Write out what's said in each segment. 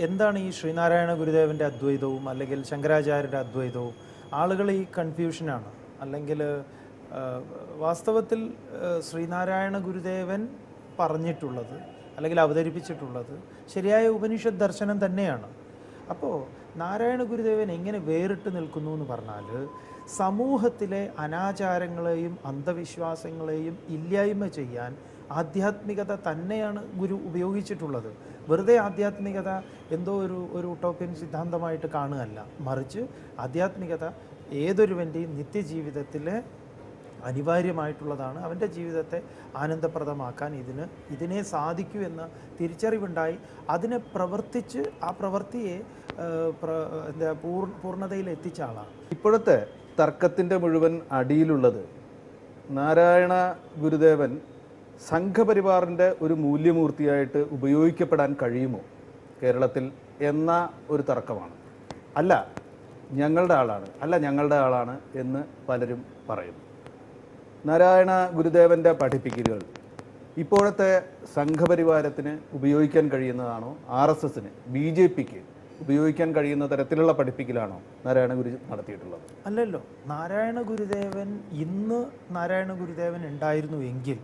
എന്താണ് ഈ ശ്രീനാരായണ ഗുരുദേവൻ്റെ അദ്വൈതവും അല്ലെങ്കിൽ ശങ്കരാചാര്യരുടെ അദ്വൈതവും? ആളുകൾ ഈ കൺഫ്യൂഷനാണ്. അല്ലെങ്കിൽ വാസ്തവത്തിൽ ശ്രീനാരായണ ഗുരുദേവൻ പറഞ്ഞിട്ടുള്ളത് അല്ലെങ്കിൽ അവതരിപ്പിച്ചിട്ടുള്ളത് ശരിയായ ഉപനിഷത്ത് ദർശനം തന്നെയാണ്. അപ്പോൾ നാരായണ ഗുരുദേവൻ എങ്ങനെ വേറിട്ട് നിൽക്കുന്നു എന്ന് പറഞ്ഞാൽ, സമൂഹത്തിലെ അനാചാരങ്ങളെയും അന്ധവിശ്വാസങ്ങളെയും ഇല്ലായ്മ ചെയ്യാൻ ആധ്യാത്മികത തന്നെയാണ് ഗുരു ഉപയോഗിച്ചിട്ടുള്ളത്. വെറുതെ ആധ്യാത്മികത എന്തോ ഒരു ഉട്ടോപ്യൻ സിദ്ധാന്തമായിട്ട് കാണുകയല്ല, മറിച്ച് ആധ്യാത്മികത ഏതൊരുവൻ്റെയും നിത്യജീവിതത്തിലെ അനിവാര്യമായിട്ടുള്ളതാണ്. അവൻ്റെ ജീവിതത്തെ ആനന്ദപ്രദമാക്കാൻ ഇതിനെ സാധിക്കൂ എന്ന തിരിച്ചറിവുണ്ടായി അതിനെ പ്രവർത്തിച്ച് ആ പ്രവൃത്തിയെ പൂർണ്ണതയിൽ എത്തിച്ച ആളാണ്. ഇപ്പോഴത്തെ തർക്കത്തിൻ്റെ മുഴുവൻ അടിയിലുള്ളത് നാരായണ ഗുരുദേവൻ സംഘപരിവാറിൻ്റെ ഒരു മൂല്യമൂർത്തിയായിട്ട് ഉപയോഗിക്കപ്പെടാൻ കഴിയുമോ കേരളത്തിൽ എന്ന ഒരു തർക്കമാണ്. അല്ല ഞങ്ങളുടെ ആളാണ് എന്ന് പലരും പറയുന്നു. നാരായണ ഗുരുദേവൻ്റെ പഠിപ്പിക്കലുകൾ ഇപ്പോഴത്തെ സംഘപരിവാരത്തിന് ഉപയോഗിക്കാൻ കഴിയുന്നതാണോ, RSSന് BJPക്ക് ഉപയോഗിക്കാൻ കഴിയുന്ന തരത്തിലുള്ള പഠിപ്പിക്കലാണോ നാരായണ ഗുരു നടത്തിയിട്ടുള്ളത്? അല്ലല്ലോ. നാരായണ ഗുരുദേവൻ ഉണ്ടായിരുന്നു എങ്കിൽ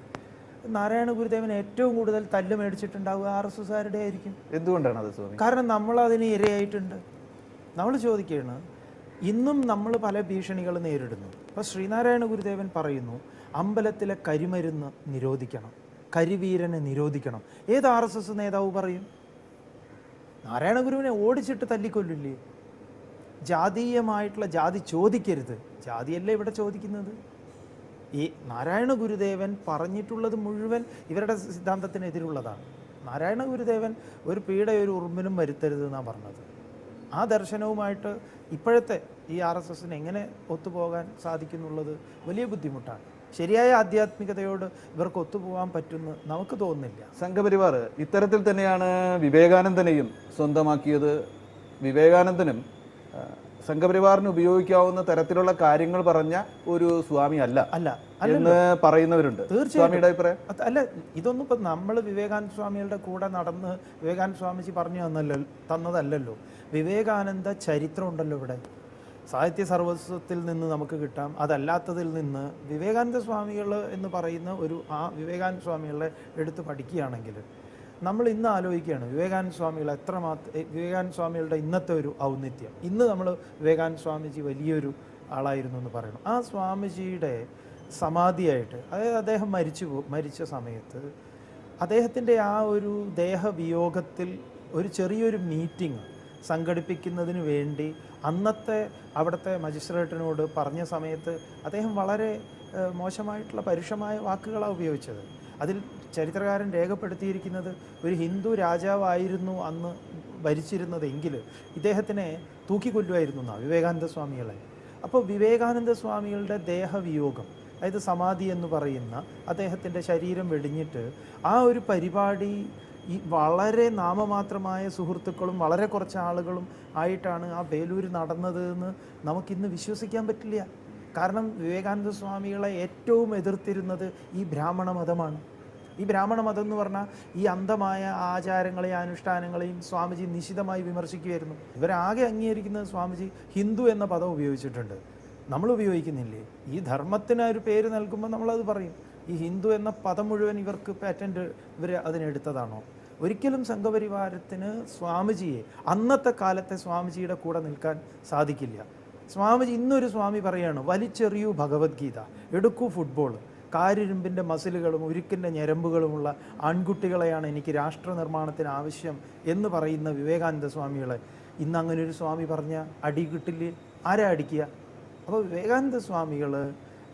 നാരായണ ഗുരുദേവൻ ഏറ്റവും കൂടുതൽ തല്ല് മേടിച്ചിട്ടുണ്ടാവുക RSSകാരുടെ ആയിരിക്കും. എന്തുകൊണ്ടാണ് അത് സ്വാമി? കാരണം നമ്മൾ അതിന് ഇരയായിട്ടുണ്ട്. നമ്മൾ ചോദിക്കുകയാണ്, ഇന്നും നമ്മൾ പല ഭീഷണികൾ നേരിടുന്നു. അപ്പോൾ ശ്രീനാരായണ ഗുരുദേവൻ പറയുന്നു, അമ്പലത്തിലെ കരിമരുന്ന് നിരോധിക്കണം, കരിവീരനെ നിരോധിക്കണം. ഏത് RSS നേതാവ് പറയും? നാരായണ ഗുരുവിനെ ഓടിച്ചിട്ട് തല്ലിക്കൊല്ലില്ലേ? ജാതീയമായിട്ടുള്ള ജാതി ചോദിക്കരുത്, ജാതിയല്ലേ ഇവിടെ ചോദിക്കുന്നത്. ഈ നാരായണ ഗുരുദേവൻ പറഞ്ഞിട്ടുള്ളത് മുഴുവൻ ഇവരുടെ സിദ്ധാന്തത്തിനെതിരുള്ളതാണ്. നാരായണ ഗുരുദേവൻ ഒരു ഒരു ഉറുമ്പിനും വരുത്തരുത് എന്നാണ് പറഞ്ഞത്. ആ ദർശനവുമായിട്ട് ഇപ്പോഴത്തെ ഈ RSSന് എങ്ങനെ ഒത്തുപോകാൻ സാധിക്കുന്നുള്ളത് വലിയ ബുദ്ധിമുട്ടാണ്. ശരിയായ ആധ്യാത്മികതയോട് ഇവർക്ക് ഒത്തുപോകാൻ പറ്റുമെന്ന് നമുക്ക് തോന്നുന്നില്ല. സംഘപരിവാർ ഇത്തരത്തിൽ തന്നെയാണ് വിവേകാനന്ദനെയും സ്വന്തമാക്കിയത്. വിവേകാനന്ദനും സംഘപരിവാറിന് ഉപയോഗിക്കാവുന്ന തരത്തിലുള്ള കാര്യങ്ങൾ പറഞ്ഞ ഒരു സ്വാമി അല്ല എന്ന് പറയുന്നവരുണ്ട്. സ്വാമിയുടെ അഭിപ്രായം അല്ല, ഇതൊന്നും ഇപ്പം നമ്മൾ വിവേകാനന്ദ സ്വാമികളുടെ കൂടെ നടന്ന് വിവേകാനന്ദ സ്വാമിജി പറഞ്ഞു തന്നതല്ലല്ലോ. വിവേകാനന്ദ ചരിത്രം ഉണ്ടല്ലോ ഇവിടെ. സാഹിത്യ സർവസ്വത്തിൽ നിന്ന് നമുക്ക് കിട്ടാം. അതല്ലാത്തതിൽ നിന്ന് വിവേകാനന്ദ സ്വാമികൾ എന്ന് പറയുന്ന ആ വിവേകാനന്ദ സ്വാമികളെ എടുത്ത് പഠിക്കുകയാണെങ്കിൽ നമ്മൾ ഇന്ന് ആലോചിക്കുകയാണ് വിവേകാനന്ദ സ്വാമികളുടെ ഇന്നത്തെ ഒരു ഔന്നിത്യം. ഇന്ന് നമ്മൾ വിവേകാനന്ദ സ്വാമിജി വലിയൊരു ആളായിരുന്നു എന്ന് പറയണം. ആ സ്വാമിജിയുടെ സമാധിയായിട്ട്, അതായത് അദ്ദേഹം മരിച്ച സമയത്ത് അദ്ദേഹത്തിൻ്റെ ആ ഒരു ദേഹവിയോഗത്തിൽ ഒരു ചെറിയൊരു മീറ്റിംഗ് സംഘടിപ്പിക്കുന്നതിന് വേണ്ടി അന്നത്തെ അവിടുത്തെ മജിസ്ട്രേറ്റിനോട് പറഞ്ഞ സമയത്ത് അദ്ദേഹം വളരെ മോശമായിട്ടുള്ള പരുഷമായ വാക്കുകളാണ് ഉപയോഗിച്ചത്. അതിൽ ചരിത്രകാരൻ രേഖപ്പെടുത്തിയിരിക്കുന്നത് ഒരു ഹിന്ദു രാജാവായിരുന്നു അന്ന് ഭരിച്ചിരുന്നതെങ്കിൽ ഇദ്ദേഹത്തിനെ തൂക്കിക്കൊല്ലുമായിരുന്നു എന്നാണ്, വിവേകാനന്ദ സ്വാമികളെ. അപ്പോൾ വിവേകാനന്ദ സ്വാമികളുടെ ദേഹവിയോഗം, അതായത് സമാധി എന്ന് പറയുന്ന അദ്ദേഹത്തിൻ്റെ ശരീരം വെടിഞ്ഞിട്ട് ആ ഒരു പരിപാടി ഈ വളരെ നാമമാത്രമായ സുഹൃത്തുക്കളും വളരെ കുറച്ച് ആളുകളും ആയിട്ടാണ് ആ ബേലൂർ നടന്നത് എന്ന് നമുക്കിന്ന് വിശ്വസിക്കാൻ പറ്റില്ല. കാരണം വിവേകാനന്ദ സ്വാമികളെ ഏറ്റവും എതിർത്തിരുന്നത് ഈ ബ്രാഹ്മണ മതമാണ്. ഈ ബ്രാഹ്മണ മതം എന്ന് പറഞ്ഞാൽ ഈ അന്ധമായ ആചാരങ്ങളെയും അനുഷ്ഠാനങ്ങളെയും സ്വാമിജി നിശിതമായി വിമർശിക്കുമായിരുന്നു. ഇവരാകെ അംഗീകരിക്കുന്നത് സ്വാമിജി ഹിന്ദു എന്ന പദം ഉപയോഗിച്ചിട്ടുണ്ട്, നമ്മൾ ഉപയോഗിക്കുന്നില്ലേ? ഈ ധർമ്മത്തിന് ഒരു പേര് നൽകുമ്പോൾ നമ്മളത് പറയും. ഈ ഹിന്ദു എന്ന പദം മുഴുവൻ ഇവർക്ക് പാറ്റന്റ് ഇവർ അതിനെടുത്തതാണോ? ഒരിക്കലും സംഘപരിവാരത്തിന് സ്വാമിജിയെ, അന്നത്തെ കാലത്തെ സ്വാമിജിയുടെ കൂടെ നിൽക്കാൻ സാധിക്കില്ല. സ്വാമിജി ഇന്നൊരു സ്വാമി പറയാണ്, വലിച്ചെറിയൂ ഭഗവത്ഗീത, എടുക്കൂ ഫുട്ബോൾ, കാരിരുമ്പിൻ്റെ മസിലുകളും ഉരുക്കിൻ്റെ ഞരമ്പുകളുമുള്ള ആൺകുട്ടികളെയാണ് എനിക്ക് രാഷ്ട്ര നിർമ്മാണത്തിന് ആവശ്യം എന്ന് പറയുന്ന വിവേകാനന്ദ സ്വാമികളെ ഇന്ന് അങ്ങനെ ഒരു സ്വാമി പറഞ്ഞ അടി കിട്ടില്ലേ? ആരാ അടിക്കുക? അപ്പോൾ വിവേകാനന്ദ സ്വാമികൾ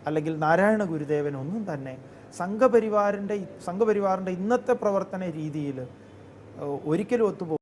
അല്ലെങ്കിൽ നാരായണ ഗുരുദേവൻ ഒന്നും തന്നെ സംഘപരിവാറിൻ്റെ ഇന്നത്തെ പ്രവർത്തന രീതിയിൽ ഒരിക്കലും ഒത്തുപോകും.